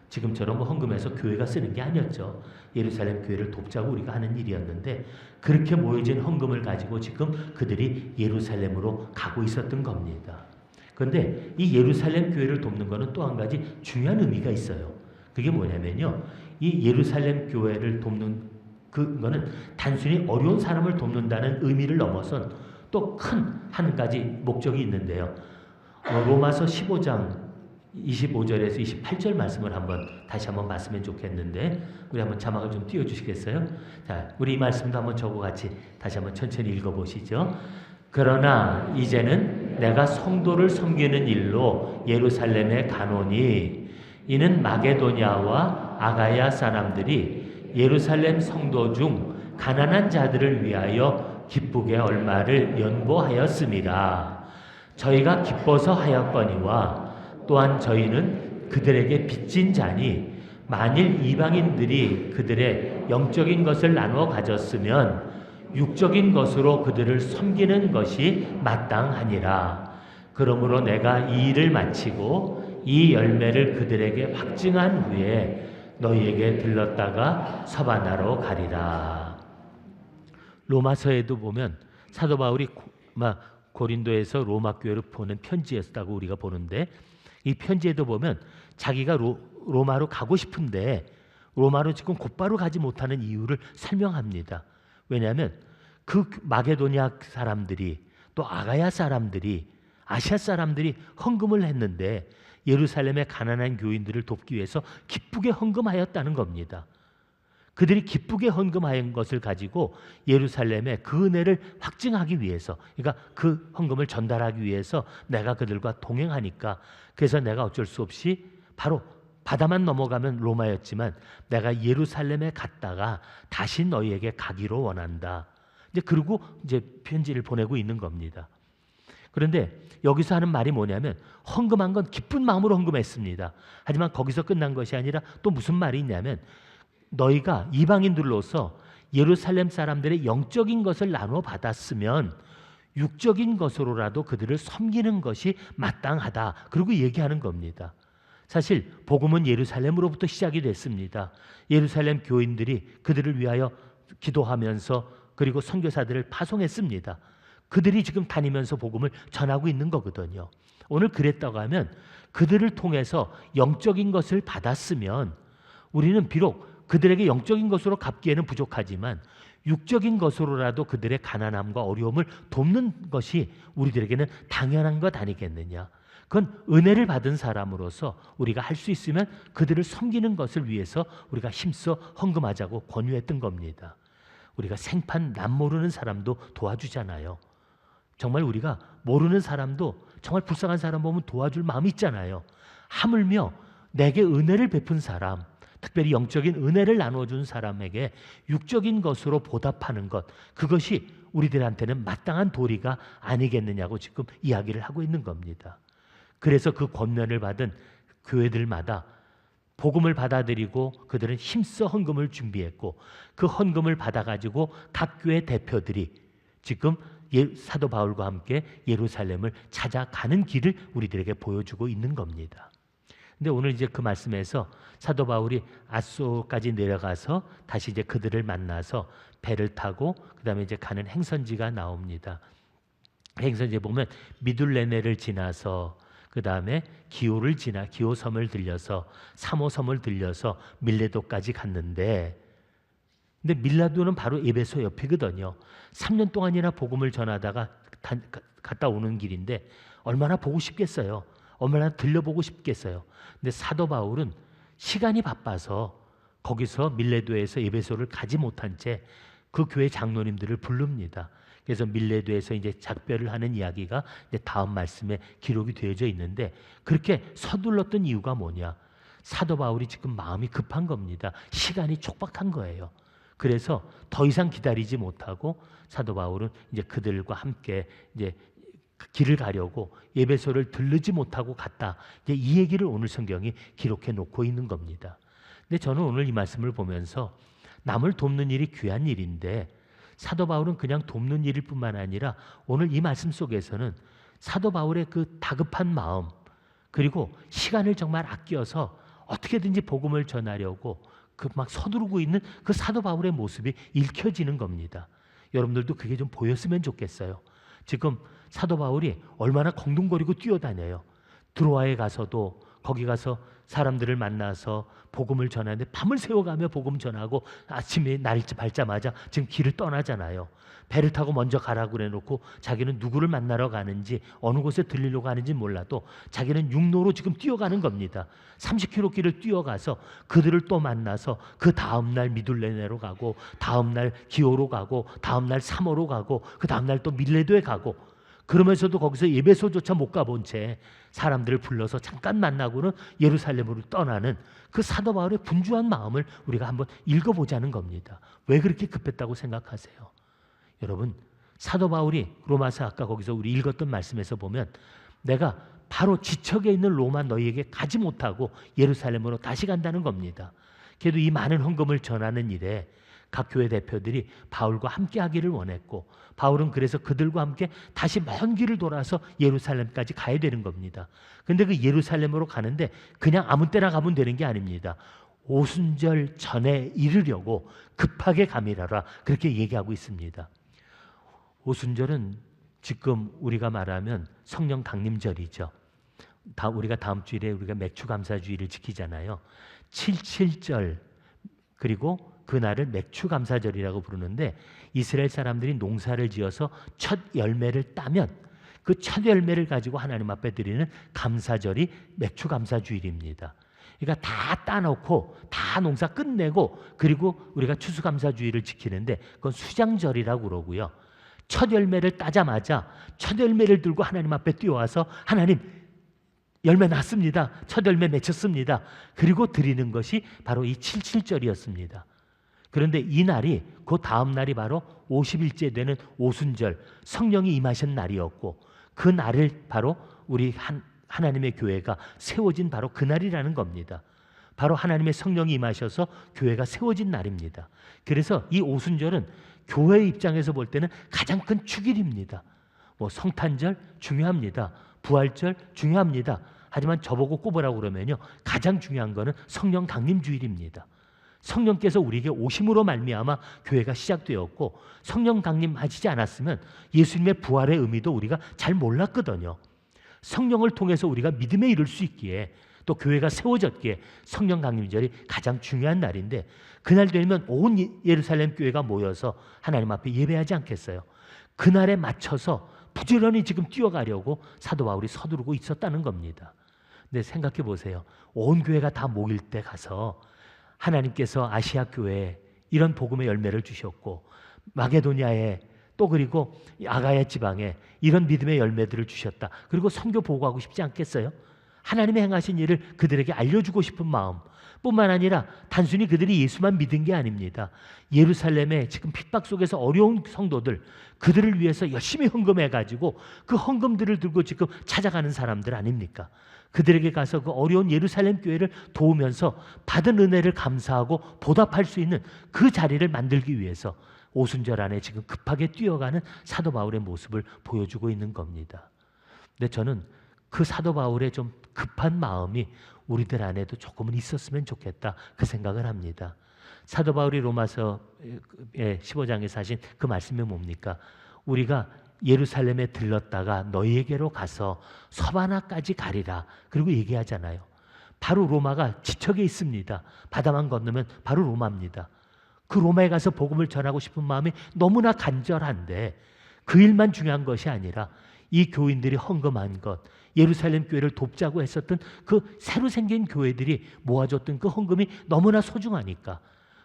지금처럼 헌금해서 교회가 쓰는 게 아니었죠. 예루살렘 교회를 돕자고 우리가 하는 일이었는데, 그렇게 모여진 헌금을 가지고 지금 그들이 예루살렘으로 가고 있었던 겁니다. 그런데 이 예루살렘 교회를 돕는 것은 또 한 가지 중요한 의미가 있어요. 그게 뭐냐면요, 이 예루살렘 교회를 돕는 그거는 단순히 어려운 사람을 돕는다는 의미를 넘어선 또 큰 한 가지 목적이 있는데요. 로마서 15장 25절에서 28절 말씀을 다시 한번 봤으면 좋겠는데, 우리 한번 자막을 좀 띄워주시겠어요? 자, 우리 이 말씀도 한번 저거 같이 다시 한번 천천히 읽어보시죠. 그러나 이제는 내가 성도를 섬기는 일로 예루살렘에 가노니, 이는 마게도냐와 아가야 사람들이 예루살렘 성도 중 가난한 자들을 위하여 기쁘게 얼마를 연보하였음이라. 저희가 기뻐서 하였거니와 또한 저희는 그들에게 빚진 자니, 만일 이방인들이 그들의 영적인 것을 나누어 가졌으면 육적인 것으로 그들을 섬기는 것이 마땅하니라. 그러므로 내가 이 일을 마치고 이 열매를 그들에게 확증한 후에 너희에게 들렀다가 서바나로 가리라. 로마서에도 보면 사도 바울이 고린도에서 로마 교회로 보낸 편지였다고 우리가 보는데, 이 편지에도 보면 자기가 로마로 가고 싶은데 로마로 지금 곧바로 가지 못하는 이유를 설명합니다. 왜냐하면 그 마게도냐 사람들이, 또 아가야 사람들이, 아시아 사람들이 헌금을 했는데 예루살렘의 가난한 교인들을 돕기 위해서 기쁘게 헌금하였다는 겁니다. 그들이 기쁘게 헌금한 것을 가지고 예루살렘에 그 은혜를 확증하기 위해서, 그러니까 그 헌금을 전달하기 위해서 내가 그들과 동행하니까, 그래서 내가 어쩔 수 없이 바로 바다만 넘어가면 로마였지만 내가 예루살렘에 갔다가 다시 너희에게 가기로 원한다. 그리고 이제 편지를 보내고 있는 겁니다. 그런데 여기서 하는 말이 뭐냐면, 헌금한 건 기쁜 마음으로 헌금했습니다. 하지만 거기서 끝난 것이 아니라 또 무슨 말이 있냐면, 너희가 이방인들로서 예루살렘 사람들의 영적인 것을 나눠 받았으면 육적인 것으로라도 그들을 섬기는 것이 마땅하다. 그리고 얘기하는 겁니다. 사실 복음은 예루살렘으로부터 시작이 됐습니다. 예루살렘 교인들이 그들을 위하여 기도하면서 그리고 선교사들을 파송했습니다. 그들이 지금 다니면서 복음을 전하고 있는 거거든요. 오늘 그랬다고 하면 그들을 통해서 영적인 것을 받았으면 우리는 비록 그들에게 영적인 것으로 갚기에는 부족하지만 육적인 것으로라도 그들의 가난함과 어려움을 돕는 것이 우리들에게는 당연한 것 아니겠느냐. 그건 은혜를 받은 사람으로서 우리가 할 수 있으면 그들을 섬기는 것을 위해서 우리가 힘써 헌금하자고 권유했던 겁니다. 우리가 생판 남 모르는 사람도 도와주잖아요. 정말 우리가 모르는 사람도 정말 불쌍한 사람 보면 도와줄 마음이 있잖아요. 하물며 내게 은혜를 베푼 사람, 특별히 영적인 은혜를 나눠준 사람에게 육적인 것으로 보답하는 것, 그것이 우리들한테는 마땅한 도리가 아니겠느냐고 지금 이야기를 하고 있는 겁니다. 그래서 그 권면을 받은 교회들마다 복음을 받아들이고 그들은 힘써 헌금을 준비했고, 그 헌금을 받아가지고 각 교회 대표들이 지금 사도 바울과 함께 예루살렘을 찾아가는 길을 우리들에게 보여주고 있는 겁니다. 근데 오늘 이제 그 말씀에서 사도 바울이 아소까지 내려가서 다시 이제 그들을 만나서 배를 타고 그다음에 이제 가는 행선지가 나옵니다. 행선지에 보면 미둘레네를 지나서 그다음에 기호섬을 들려서 사모섬을 들려서 밀레도까지 갔는데, 근데 밀라도는 바로 에베소 옆이거든요. 3년 동안이나 복음을 전하다가 갔다 오는 길인데 얼마나 보고 싶겠어요. 얼마나 들려보고 싶겠어요. 근데 사도 바울은 시간이 바빠서 거기서 밀레도에서 에베소를 가지 못한 채 그 교회 장로님들을 부릅니다. 그래서 밀레도에서 이제 작별을 하는 이야기가 이제 다음 말씀에 기록이 되어져 있는데, 그렇게 서둘렀던 이유가 뭐냐? 사도 바울이 지금 마음이 급한 겁니다. 시간이 촉박한 거예요. 그래서 더 이상 기다리지 못하고 사도 바울은 이제 그들과 함께 이제 길을 가려고 에베소를 들르지 못하고 갔다. 이제 이 얘기를 오늘 성경이 기록해 놓고 있는 겁니다. 근데 저는 오늘 이 말씀을 보면서 남을 돕는 일이 귀한 일인데 사도 바울은 그냥 돕는 일일 뿐만 아니라 오늘 이 말씀 속에서는 사도 바울의 그 다급한 마음, 그리고 시간을 정말 아껴서 어떻게든지 복음을 전하려고 그 막 서두르고 있는 그 사도 바울의 모습이 읽혀지는 겁니다. 여러분들도 그게 좀 보였으면 좋겠어요. 지금 사도 바울이 얼마나 공둥거리고 뛰어다녀요. 드로아에 가서도 거기 가서 사람들을 만나서 복음을 전하는데 밤을 새워가며 복음 전하고 아침에 날 밝자마자 지금 길을 떠나잖아요. 배를 타고 먼저 가라고 그래놓고 자기는 누구를 만나러 가는지 어느 곳에 들리려고 하는지 몰라도 자기는 육로로 지금 뛰어가는 겁니다. 30km 길을 뛰어가서 그들을 또 만나서 그 다음날 미둘레네로 가고 다음날 기오로 가고 다음날 사모로 가고 그 다음날 또 밀레도에 가고, 그러면서도 거기서 예배소조차 못 가본 채 사람들을 불러서 잠깐 만나고는 예루살렘으로 떠나는 그 사도 바울의 분주한 마음을 우리가 한번 읽어보자는 겁니다. 왜 그렇게 급했다고 생각하세요? 여러분, 사도 바울이 로마서 아까 거기서 우리 읽었던 말씀에서 보면 내가 바로 지척에 있는 로마 너희에게 가지 못하고 예루살렘으로 다시 간다는 겁니다. 그래도 이 많은 헌금을 전하는 일에 각 교회 대표들이 바울과 함께 하기를 원했고, 바울은 그래서 그들과 함께 다시 먼 길을 돌아서 예루살렘까지 가야 되는 겁니다. 근데 그 예루살렘으로 가는데 그냥 아무 때나 가면 되는 게 아닙니다. 오순절 전에 이르려고 급하게 가미라라, 그렇게 얘기하고 있습니다. 오순절은 지금 우리가 말하면 성령 강림절이죠. 우리가 다음 주일에 우리가 맥주감사주의를 지키잖아요. 77절, 그리고 그날을 맥주감사절이라고 부르는데, 이스라엘 사람들이 농사를 지어서 첫 열매를 따면 그 첫 열매를 가지고 하나님 앞에 드리는 감사절이 맥주감사주일입니다. 그러니까 다 따놓고 다 농사 끝내고 그리고 우리가 추수감사주의를 지키는데 그건 수장절이라고 그러고요. 첫 열매를 따자마자 첫 열매를 들고 하나님 앞에 뛰어와서 하나님 열매 났습니다. 첫 열매 맺혔습니다. 그리고 드리는 것이 바로 이 77절이었습니다. 그런데 이 날이 그 다음 날이 바로 50일째 되는 오순절, 성령이 임하신 날이었고, 그 날을 바로 우리 하나님의 교회가 세워진 바로 그 날이라는 겁니다. 바로 하나님의 성령이 임하셔서 교회가 세워진 날입니다. 그래서 이 오순절은 교회 입장에서 볼 때는 가장 큰 축일입니다. 뭐 성탄절 중요합니다. 부활절 중요합니다. 하지만 저보고 꼽으라고 그러면요, 가장 중요한 거는 성령 강림 주일입니다. 성령께서 우리에게 오심으로 말미암아 교회가 시작되었고, 성령 강림하시지 않았으면 예수님의 부활의 의미도 우리가 잘 몰랐거든요. 성령을 통해서 우리가 믿음에 이를 수 있기에, 또 교회가 세워졌기에 성령 강림절이 가장 중요한 날인데, 그날 되면 온 예루살렘 교회가 모여서 하나님 앞에 예배하지 않겠어요? 그날에 맞춰서 부지런히 지금 뛰어가려고 사도 바울이 서두르고 있었다는 겁니다. 근데 생각해 보세요. 온 교회가 다 모일 때 가서 하나님께서 아시아 교회에 이런 복음의 열매를 주셨고, 마게도냐에 또 그리고 아가야 지방에 이런 믿음의 열매들을 주셨다. 그리고 선교 보고하고 싶지 않겠어요? 하나님의 행하신 일을 그들에게 알려주고 싶은 마음 뿐만 아니라 단순히 그들이 예수만 믿은 게 아닙니다. 예루살렘에 지금 핍박 속에서 어려운 성도들, 그들을 위해서 열심히 헌금해가지고 그 헌금들을 들고 지금 찾아가는 사람들 아닙니까? 그들에게 가서 그 어려운 예루살렘 교회를 도우면서 받은 은혜를 감사하고 보답할 수 있는 그 자리를 만들기 위해서 오순절 안에 지금 급하게 뛰어가는 사도 바울의 모습을 보여주고 있는 겁니다. 근데 저는 그 사도 바울의 좀 급한 마음이 우리들 안에도 조금은 있었으면 좋겠다, 그 생각을 합니다. 사도 바울이 로마서 15장에서 하신 그 말씀이 뭡니까? 우리가 예루살렘에 들렀다가 너희에게로 가서 서바나까지 가리라, 그리고 얘기하잖아요. 바로 로마가 지척에 있습니다. 바다만 건너면 바로 로마입니다. 그 로마에 가서 복음을 전하고 싶은 마음이 너무나 간절한데, 그 일만 중요한 것이 아니라 이 교인들이 헌금한 것, 예루살렘 교회를 돕자고 했었던 그 새로 생긴 교회들이 모아줬던 그 헌금이 너무나 소중하니까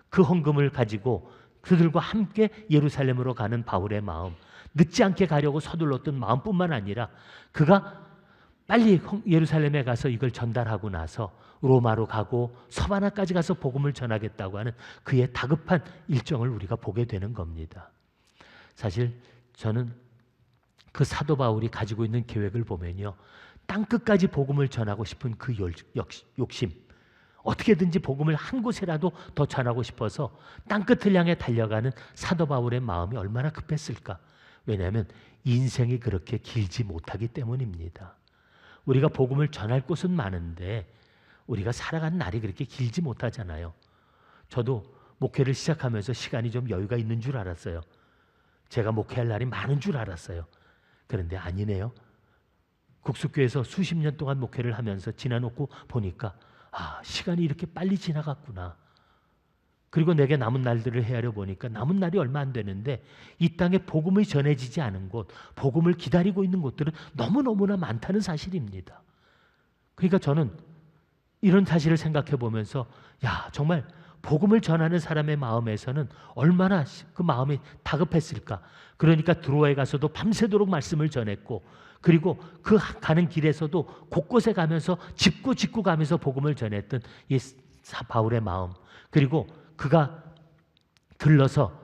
그 헌금을 가지고 그들과 함께 예루살렘으로 가는 바울의 마음, 늦지 않게 가려고 서둘렀던 마음뿐만 아니라 그가 빨리 예루살렘에 가서 이걸 전달하고 나서 로마로 가고 서바나까지 가서 복음을 전하겠다고 하는 그의 다급한 일정을 우리가 보게 되는 겁니다. 사실 저는 그 사도 바울이 가지고 있는 계획을 보면요, 땅끝까지 복음을 전하고 싶은 그 욕심, 어떻게든지 복음을 한 곳에라도 더 전하고 싶어서 땅끝을 향해 달려가는 사도 바울의 마음이 얼마나 급했을까? 왜냐하면 인생이 그렇게 길지 못하기 때문입니다. 우리가 복음을 전할 곳은 많은데 우리가 살아가는 날이 그렇게 길지 못하잖아요. 저도 목회를 시작하면서 시간이 좀 여유가 있는 줄 알았어요. 제가 목회할 날이 많은 줄 알았어요. 그런데 아니네요. 국수교회에서 수십 년 동안 목회를 하면서 지나놓고 보니까 시간이 이렇게 빨리 지나갔구나. 그리고 내게 남은 날들을 헤아려 보니까 남은 날이 얼마 안 되는데 이 땅에 복음이 전해지지 않은 곳, 복음을 기다리고 있는 곳들은 너무너무나 많다는 사실입니다. 그러니까 저는 이런 사실을 생각해 보면서 정말 복음을 전하는 사람의 마음에서는 얼마나 그 마음이 다급했을까. 그러니까 드로아에 가서도 밤새도록 말씀을 전했고, 그리고 그 가는 길에서도 곳곳에 가면서 짚고 가면서 복음을 전했던 이 바울의 마음, 그리고 그가 들러서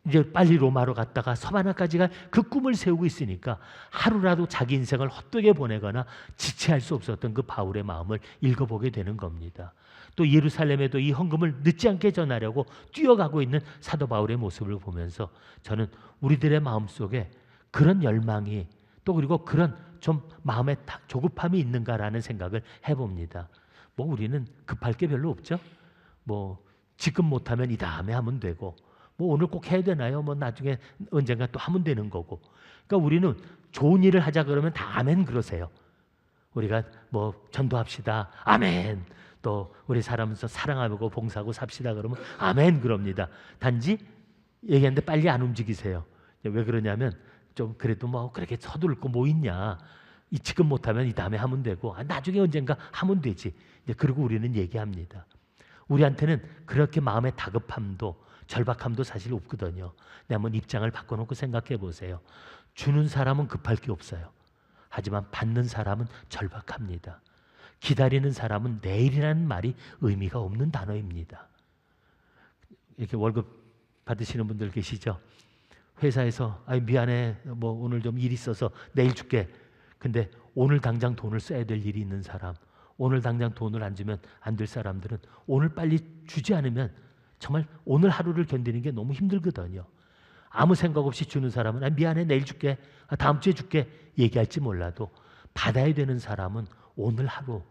이제 빨리 로마로 갔다가 서바나까지 갈 그 꿈을 세우고 있으니까 하루라도 자기 인생을 헛되게 보내거나 지체할 수 없었던 그 바울의 마음을 읽어보게 되는 겁니다. 또 예루살렘에도 이 헌금을 늦지 않게 전하려고 뛰어가고 있는 사도 바울의 모습을 보면서 저는 우리들의 마음속에 그런 열망이 또 그리고 그런 좀 마음에 조급함이 있는가라는 생각을 해봅니다. 우리는 급할 게 별로 없죠. 지금 못하면 이 다음에 하면 되고, 오늘 꼭 해야 되나요? 나중에 언젠가 또 하면 되는 거고. 그러니까 우리는 좋은 일을 하자 그러면 다 아멘 그러세요. 우리가 전도합시다. 아멘. 또 우리 사람에서 사랑하고 봉사하고 삽시다 그러면 아멘 그럽니다. 단지 얘기하는데 빨리 안 움직이세요. 왜 그러냐면 좀 그래도 그렇게 서둘을 거 뭐 있냐. 지금 못하면 이 다음에 하면 되고 나중에 언젠가 하면 되지. 그리고 우리는 얘기합니다. 우리한테는 그렇게 마음의 다급함도 절박함도 사실 없거든요. 한번 입장을 바꿔놓고 생각해 보세요. 주는 사람은 급할 게 없어요. 하지만 받는 사람은 절박합니다. 기다리는 사람은 내일이라는 말이 의미가 없는 단어입니다. 이렇게 월급 받으시는 분들 계시죠? 회사에서 미안해 오늘 좀 일 있어서 내일 줄게. 근데 오늘 당장 돈을 써야 될 일이 있는 사람, 오늘 당장 돈을 안 주면 안 될 사람들은 오늘 빨리 주지 않으면 정말 오늘 하루를 견디는 게 너무 힘들거든요. 아무 생각 없이 주는 사람은 미안해 내일 줄게, 다음 주에 줄게 얘기할지 몰라도 받아야 되는 사람은 오늘 하루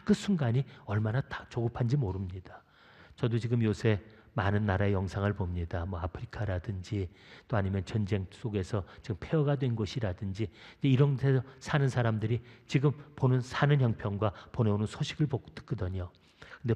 그 순간이 얼마나 조급한지 모릅니다. 저도 지금 요새 많은 나라의 영상을 봅니다. 아프리카라든지 또 아니면 전쟁 속에서 지금 폐허가 된 곳이라든지 이런 데서 사는 사람들이 지금 사는 형편과 보내오는 소식을 보고 듣거든요. 근데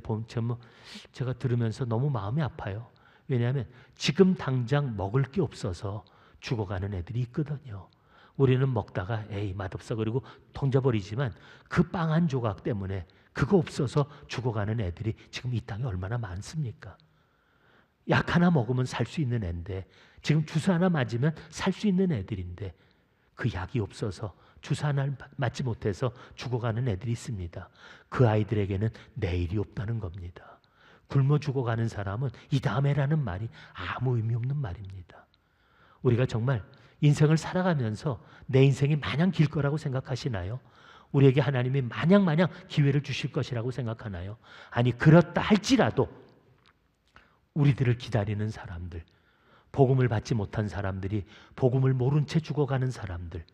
제가 들으면서 너무 마음이 아파요. 왜냐하면 지금 당장 먹을 게 없어서 죽어가는 애들이 있거든요. 우리는 먹다가 맛없어 그리고 던져버리지만 그 빵 한 조각 때문에 그거 없어서 죽어가는 애들이 지금 이 땅에 얼마나 많습니까? 약 하나 먹으면 살 수 있는 애인데, 지금 주사 하나 맞으면 살 수 있는 애들인데 그 약이 없어서 주사 하나를 맞지 못해서 죽어가는 애들이 있습니다. 그 아이들에게는 내일이 없다는 겁니다. 굶어 죽어가는 사람은 이 다음에라는 말이 아무 의미 없는 말입니다. 우리가 정말 인생을 살아가면서 내 인생이 마냥 길 거라고 생각하시나요? 우리에게 하나님이 마냥 기회를 주실 것이라고 생각하나요? 아니, 그렇다 할지라도 우리들을 기다리는 사람들, 복음을 받지 못한 사람들이, 복음을 모른 채 죽어가는 사람들,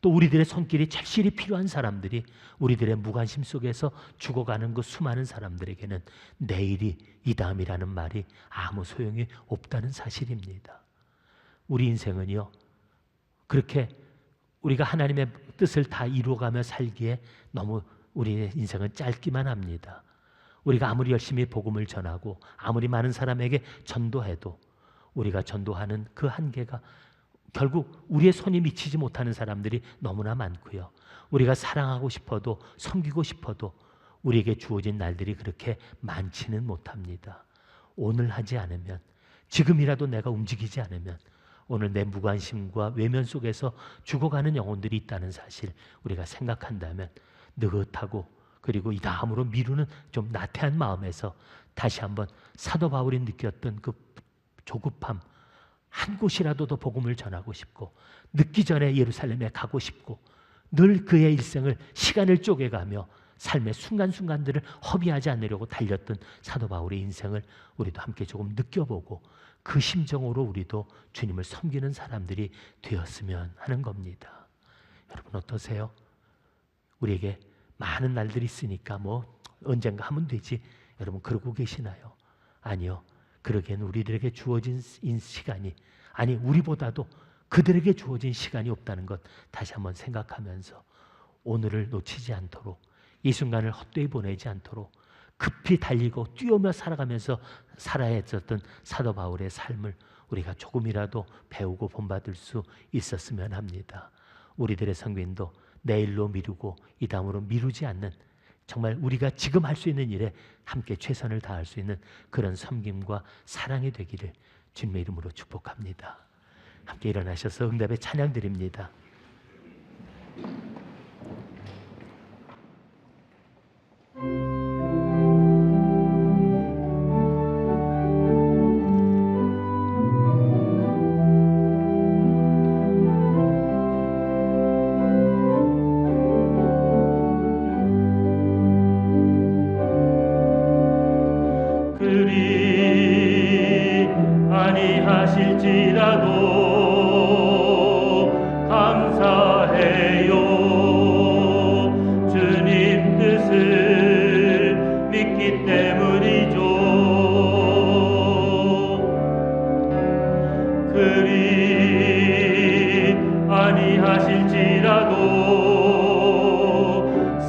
또 우리들의 손길이 절실히 필요한 사람들이, 우리들의 무관심 속에서 죽어가는 그 수많은 사람들에게는 내일이 이 다음이라는 말이 아무 소용이 없다는 사실입니다. 우리 인생은요, 그렇게 우리가 하나님의 뜻을 다 이루어가며 살기에 너무 우리의 인생은 짧기만 합니다. 우리가 아무리 열심히 복음을 전하고 아무리 많은 사람에게 전도해도 우리가 전도하는 그 한계가 결국 우리의 손이 미치지 못하는 사람들이 너무나 많고요. 우리가 사랑하고 싶어도 섬기고 싶어도 우리에게 주어진 날들이 그렇게 많지는 못합니다. 오늘 하지 않으면, 지금이라도 내가 움직이지 않으면 오늘 내 무관심과 외면 속에서 죽어가는 영혼들이 있다는 사실 우리가 생각한다면 느긋하고 그리고 이 다음으로 미루는 좀 나태한 마음에서 다시 한번 사도 바울이 느꼈던 그 조급함, 한 곳이라도 더 복음을 전하고 싶고 늦기 전에 예루살렘에 가고 싶고 늘 그의 일생을 시간을 쪼개가며 삶의 순간순간들을 허비하지 않으려고 달렸던 사도 바울의 인생을 우리도 함께 조금 느껴보고 그 심정으로 우리도 주님을 섬기는 사람들이 되었으면 하는 겁니다. 여러분 어떠세요? 우리에게 많은 날들이 있으니까 뭐 언젠가 하면 되지, 여러분 그러고 계시나요? 아니요. 그러기에는 우리들에게 주어진 시간이, 아니 우리보다도 그들에게 주어진 시간이 없다는 것 다시 한번 생각하면서 오늘을 놓치지 않도록, 이 순간을 헛되이 보내지 않도록 급히 달리고 뛰어며 살아가면서 살아야 했었던 사도 바울의 삶을 우리가 조금이라도 배우고 본받을 수 있었으면 합니다. 우리들의 성도인도 내일로 미루고 이 다음으로 미루지 않는, 정말 우리가 지금 할 수 있는 일에 함께 최선을 다할 수 있는 그런 섬김과 사랑이 되기를 주님의 이름으로 축복합니다. 함께 일어나셔서 응답의 찬양 드립니다. 그리 아니하실지라도 감사해요. 주님 뜻을 믿기 때문이죠. 그리 아니하실지라도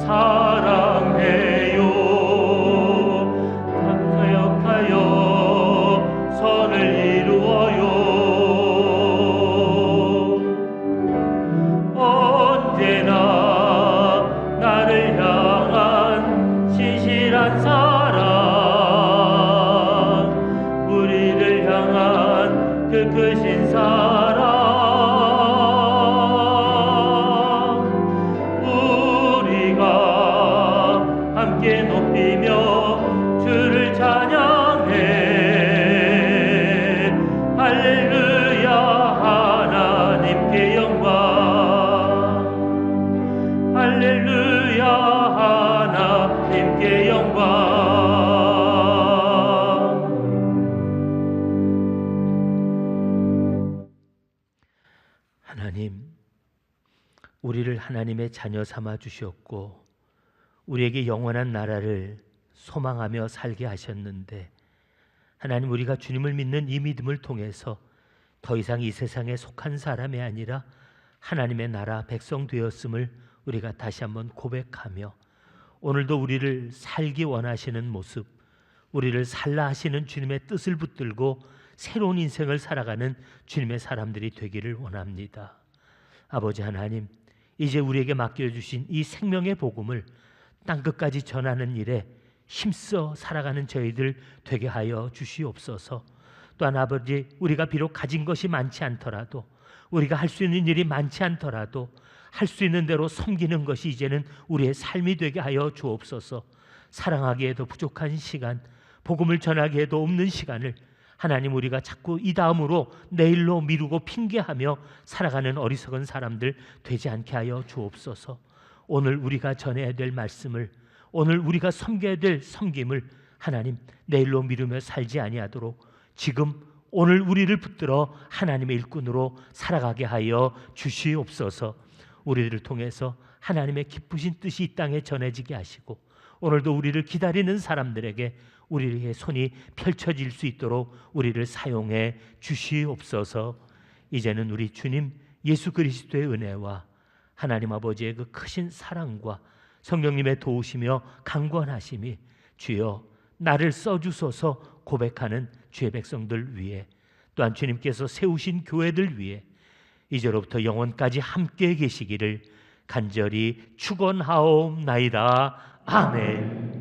사랑해요. 당사역하여 선을 이루어요. 언제나 나를 향한 신실한 사랑, 우리를 향한 그 크신 사랑, 우리가 함께 높이며 주를 찬양해. 할렐루야. 하나님께 영광. 할렐루야. 하나님께 영광. 하나님, 우리를 하나님의 자녀 삼아 주셨고 우리에게 영원한 나라를 소망하며 살게 하셨는데, 하나님 우리가 주님을 믿는 이 믿음을 통해서 더 이상 이 세상에 속한 사람이 아니라 하나님의 나라 백성 되었음을 우리가 다시 한번 고백하며, 오늘도 우리를 살기 원하시는 모습, 우리를 살라 하시는 주님의 뜻을 붙들고 새로운 인생을 살아가는 주님의 사람들이 되기를 원합니다. 아버지 하나님, 이제 우리에게 맡겨주신 이 생명의 복음을 땅끝까지 전하는 일에 힘써 살아가는 저희들 되게 하여 주시옵소서. 또한 아버지, 우리가 비록 가진 것이 많지 않더라도, 우리가 할 수 있는 일이 많지 않더라도 할 수 있는 대로 섬기는 것이 이제는 우리의 삶이 되게 하여 주옵소서. 사랑하기에도 부족한 시간, 복음을 전하기에도 없는 시간을 하나님, 우리가 자꾸 이 다음으로 내일로 미루고 핑계하며 살아가는 어리석은 사람들 되지 않게 하여 주옵소서. 오늘 우리가 전해야 될 말씀을, 오늘 우리가 섬겨야 될 섬김을 하나님 내일로 미루며 살지 아니하도록 지금 오늘 우리를 붙들어 하나님의 일꾼으로 살아가게 하여 주시옵소서. 우리들을 통해서 하나님의 기쁘신 뜻이 이 땅에 전해지게 하시고, 오늘도 우리를 기다리는 사람들에게 우리의 손이 펼쳐질 수 있도록 우리를 사용해 주시옵소서. 이제는 우리 주님 예수 그리스도의 은혜와 하나님 아버지의 그 크신 사랑과 성령님의 도우시며 강권하심이 주여 나를 써주소서 고백하는 주의 백성들 위해, 또한 주님께서 세우신 교회들 위해 이제로부터 영원까지 함께 계시기를 간절히 축원하옵나이다. 아멘.